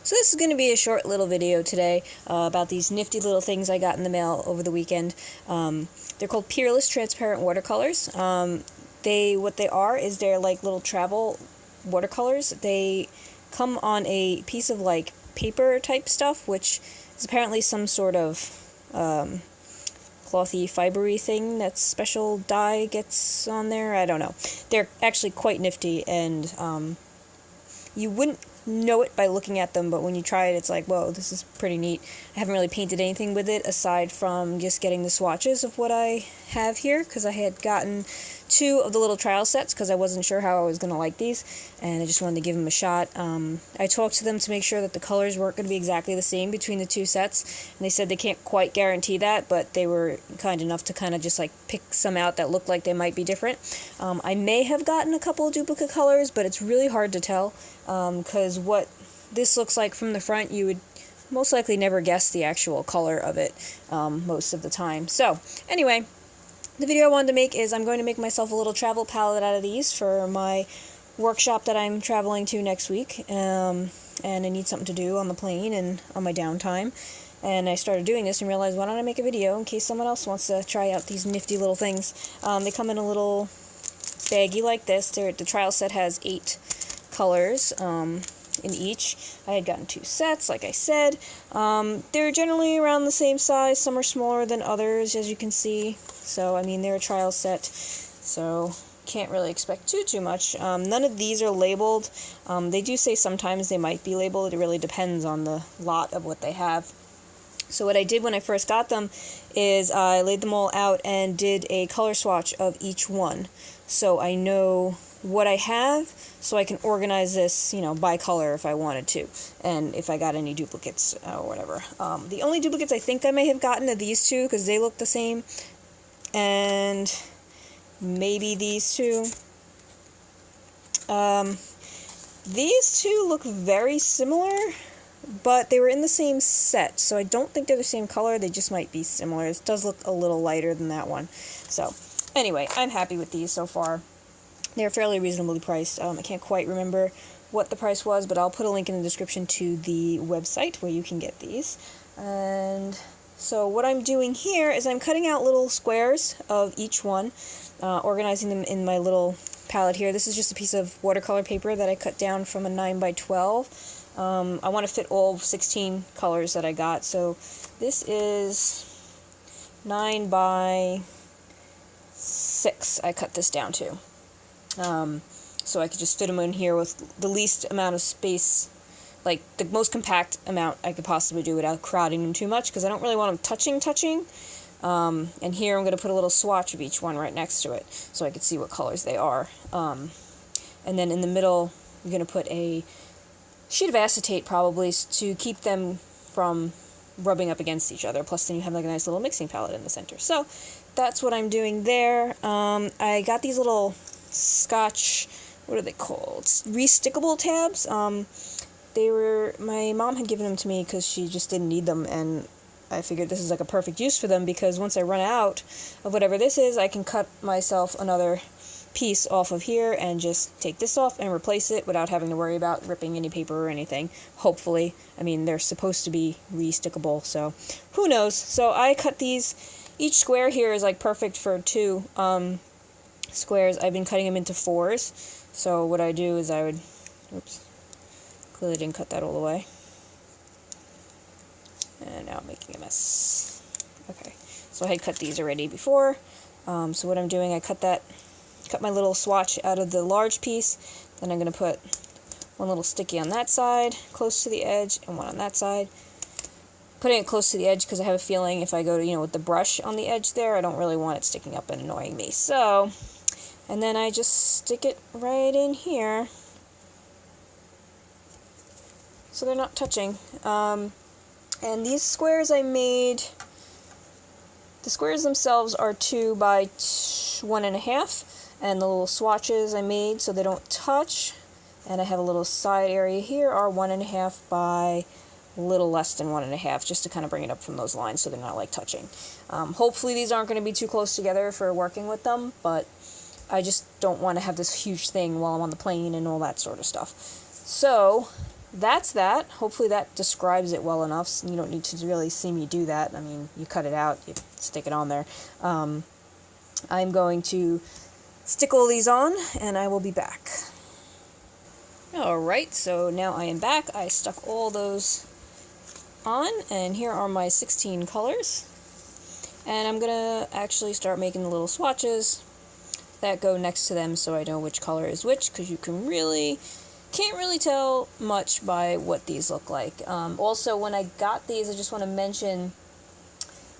So this is going to be a short little video today about these nifty little things I got in the mail over the weekend. They're called Peerless transparent watercolors. What they are is they're like little travel watercolors. They come on a piece of like paper type stuff, which is apparently some sort of clothy, fibery thing that special dye gets on there. I don't know. They're actually quite nifty, and you wouldn't know it by looking at them, but when you try it, it's like, whoa, this is pretty neat. I haven't really painted anything with it aside from just getting the swatches of what I have here, because I had gotten 2 of the little trial sets because I wasn't sure how I was going to like these, and I just wanted to give them a shot. I talked to them to make sure that the colors weren't going to be exactly the same between the 2 sets, and they said they can't quite guarantee that, but they were kind enough to kind of just like pick some out that looked like they might be different. I may have gotten a couple of duplicate colors, but it's really hard to tell, because what this looks like from the front, you would most likely never guess the actual color of it most of the time. So anyway, the video I wanted to make is I'm going to make myself a little travel palette out of these for my workshop that I'm traveling to next week, and I need something to do on the plane and on my downtime. And I started doing this and realized, why don't I make a video in case someone else wants to try out these nifty little things. They come in a little baggie like this. The trial set has 8 colors in each. I had gotten 2 sets, like I said. They're generally around the same size. Some are smaller than others, as you can see. So, I mean, they're a trial set, so can't really expect too much. None of these are labeled. They do say sometimes they might be labeled. It really depends on the lot of what they have. So what I did when I first got them is I laid them all out and did a color swatch of each one, so I know what I have, so I can organize this, by color if I wanted to, and if I got any duplicates or whatever. The only duplicates I think I may have gotten are these 2, because they look the same, and maybe these 2. These 2 look very similar, but they were in the same set, so I don't think they're the same color. They just might be similar. It does look a little lighter than that one. So anyway, I'm happy with these so far. They're fairly reasonably priced. I can't quite remember what the price was, but I'll put a link in the description to the website where you can get these. And so what I'm doing here is I'm cutting out little squares of each one, organizing them in my little palette here. This is just a piece of watercolor paper that I cut down from a 9x12. I want to fit all 16 colors that I got, so this is 9x6 I cut this down to. So I could just fit them in here with the least amount of space, like the most compact amount I could possibly do without crowding them too much, because I don't really want them touching. And here I'm going to put a little swatch of each one right next to it, so I could see what colors they are. And then in the middle, I'm going to put a sheet of acetate probably to keep them from rubbing up against each other. Plus then you have like a nice little mixing palette in the center. So that's what I'm doing there. I got these little Scotch, what are they called? Restickable tabs. My mom had given them to me because she just didn't need them, and I figured this is like a perfect use for them, because once I run out of whatever this is, I can cut myself another piece off of here and just take this off and replace it without having to worry about ripping any paper or anything, hopefully. I mean, they're supposed to be restickable, so who knows. So I cut these. Each square here is like perfect for 2 squares. I've been cutting them into 4s, so what I do is I would, oops, clearly didn't cut that all the way, and now I'm making a mess. Okay, so I had cut these already before, so what I'm doing, I cut my little swatch out of the large piece, then I'm going to put one little sticky on that side, close to the edge, and one on that side. Putting it close to the edge because I have a feeling if I go to, with the brush on the edge there, I don't really want it sticking up and annoying me. So, and then I just stick it right in here, so they're not touching. And these squares I made, the squares themselves are 2 by 1.5, and the little swatches I made so they don't touch, and I have a little side area here, are 1.5 by a little less than 1.5, just to kind of bring it up from those lines so they're not like touching. Hopefully these aren't going to be too close together for working with them, but I just don't want to have this huge thing while I'm on the plane and all that sort of stuff. So that's that. Hopefully that describes it well enough. So you don't need to really see me do that. I mean, you cut it out, you stick it on there. I'm going to stick all these on, and I will be back. Alright, so now I am back. I stuck all those on, and here are my 16 colors. And I'm gonna actually start making the little swatches that go next to them so I know which color is which, because you can't really tell much by what these look like. Also, when I got these, I just want to mention,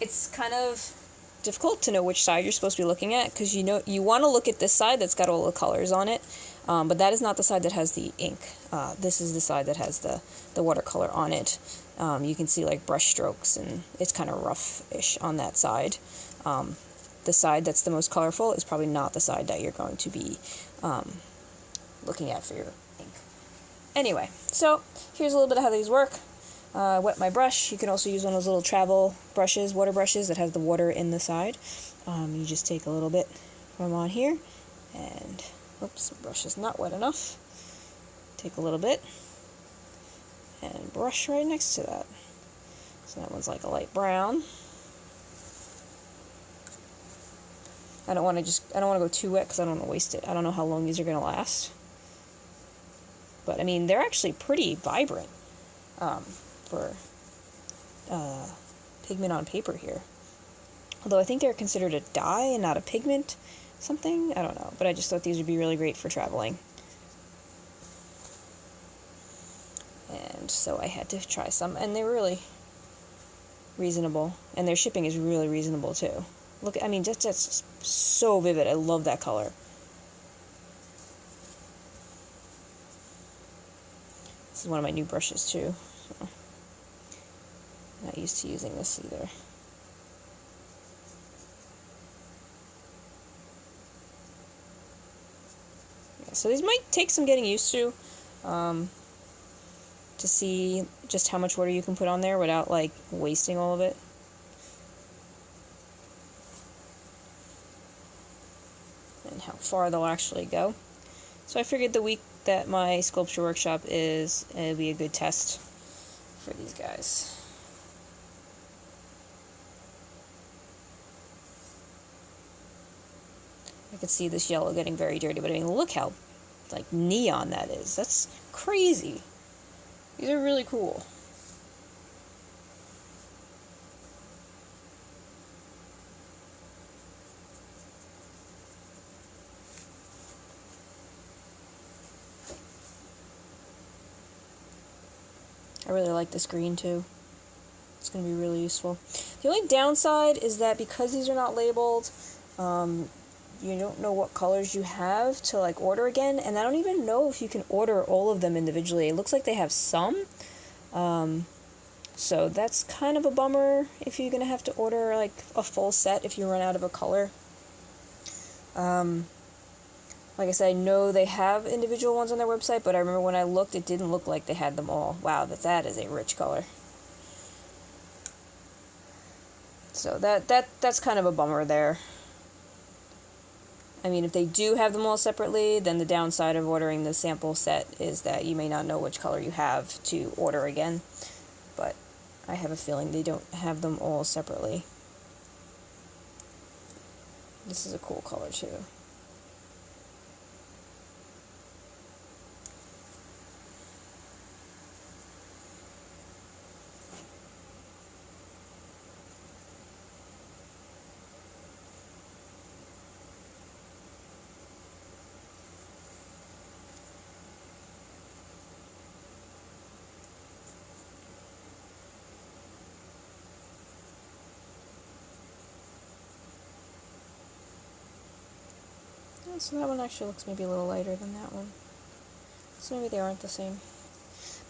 it's kind of difficult to know which side you're supposed to be looking at, because you want to look at this side that's got all the colors on it, but that is not the side that has the ink. This is the side that has the watercolor on it. You can see like brush strokes, and it's kind of rough-ish on that side. The side that's the most colorful is probably not the side that you're going to be looking at for your ink. Anyway, so here's a little bit of how these work. Wet my brush. You can also use one of those little travel brushes, water brushes, that has the water in the side. You just take a little bit from on here, and oops, the brush is not wet enough. Take a little bit and brush right next to that. So that one's like a light brown. I don't want to go too wet because I don't want to waste it. I don't know how long these are going to last. But I mean, they're actually pretty vibrant for pigment on paper here. Although I think they're considered a dye and not a pigment something. I don't know. But I just thought these would be really great for traveling. And so I had to try some. And they were really reasonable. And their shipping is really reasonable too. Look, I mean, that's so vivid. I love that color. This is one of my new brushes too. So not used to using this either. Yeah, so these might take some getting used to see just how much water you can put on there without like wasting all of it. And how far they'll actually go. So I figured the week that my sculpture workshop is, it'll be a good test for these guys. I could see this yellow getting very dirty, but I mean, look how like neon that is. That's crazy. These are really cool. I really like this green too. It's going to be really useful. The only downside is that because these are not labeled, you don't know what colors you have to like order again, and I don't even know if you can order all of them individually. It looks like they have some, so that's kind of a bummer if you're going to have to order like a full set if you run out of a color. Like I said, I know they have individual ones on their website, but I remember when I looked, it didn't look like they had them all. Wow, that is a rich color. So that's kind of a bummer there. I mean, if they do have them all separately, then the downside of ordering the sample set is that you may not know which color you have to order again. But I have a feeling they don't have them all separately. This is a cool color too. So that one actually looks maybe a little lighter than that one. So maybe they aren't the same.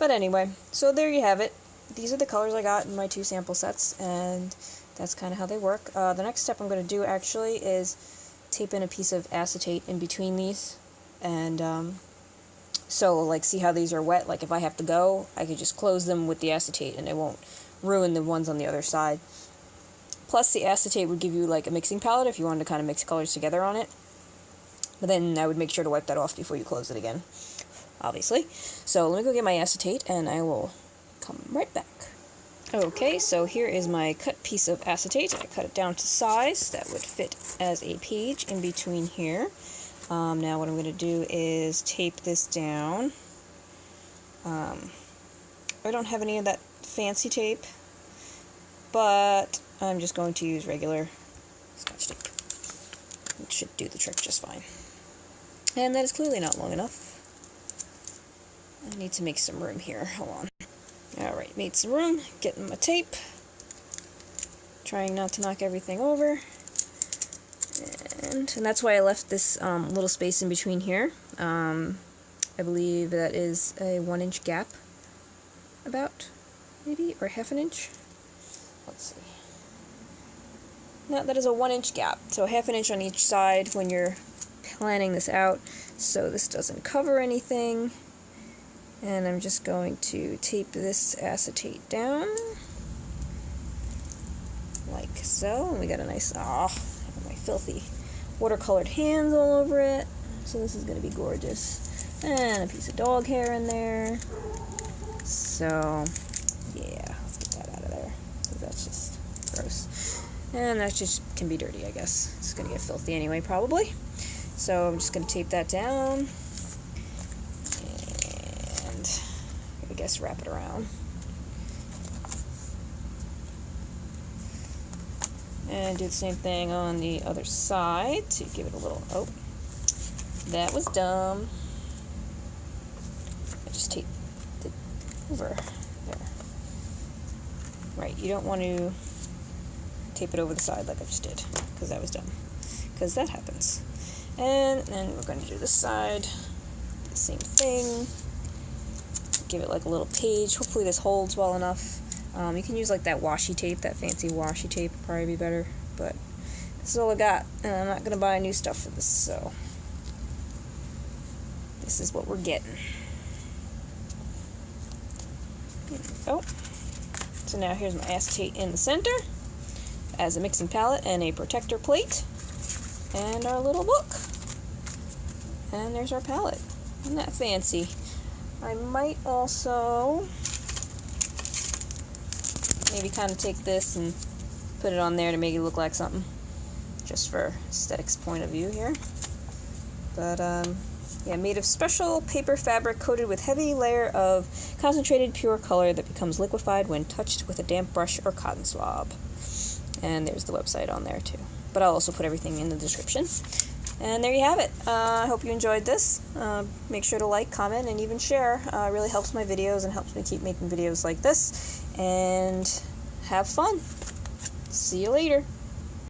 But anyway, so there you have it. These are the colors I got in my 2 sample sets, and that's kind of how they work. The next step I'm going to do actually is tape in a piece of acetate in between these. And so like see how these are wet? Like if I have to go, I could just close them with the acetate and it won't ruin the ones on the other side. Plus the acetate would give you like a mixing palette if you wanted to kind of mix colors together on it. But then I would make sure to wipe that off before you close it again. obviously. So let me go get my acetate and I will come right back. Okay, so here is my cut piece of acetate. I cut it down to size that would fit as a page in between here. Now what I'm going to do is tape this down. I don't have any of that fancy tape, but I'm just going to use regular Scotch tape. It should do the trick just fine. And that is clearly not long enough. I need to make some room here. Hold on. Alright, made some room, getting my tape. Trying not to knock everything over. And that's why I left this little space in between here. I believe that is a 1-inch gap. About, maybe, or half an inch. Let's see. No, that is a 1-inch gap. So half an inch on each side when you're planning this out, so this doesn't cover anything. And I'm just going to tape this acetate down like so. And we got a nice, my filthy watercolored hands all over it. So this is going to be gorgeous. And a piece of dog hair in there. So yeah, let's get that out of there, because that's just gross. And that just can be dirty, I guess. It's going to get filthy anyway, probably. So I'm just going to tape that down. And I guess wrap it around. And do the same thing on the other side to give it a little, oh, that was dumb. I just taped it over there. Right, you don't want to tape it over the side like I just did, because that was dumb. Because that happens. And then we're going to do this side, the same thing. Give it like a little page. Hopefully this holds well enough. You can use like that washi tape, that fancy washi tape would probably be better, but this is all I got, and I'm not going to buy new stuff for this, so this is what we're getting. Oh, so now here's my acetate in the center as a mixing palette and a protector plate and our little book. And there's our palette. Isn't that fancy? I might also maybe kind of take this and put it on there to make it look like something, just for aesthetics point of view here. But yeah, made of special paper fabric coated with heavy layer of concentrated pure color that becomes liquefied when touched with a damp brush or cotton swab. And there's the website on there too, but I'll also put everything in the description. And there you have it. I hope you enjoyed this. Make sure to like, comment, and even share. It really helps my videos and helps me keep making videos like this. And have fun. See you later.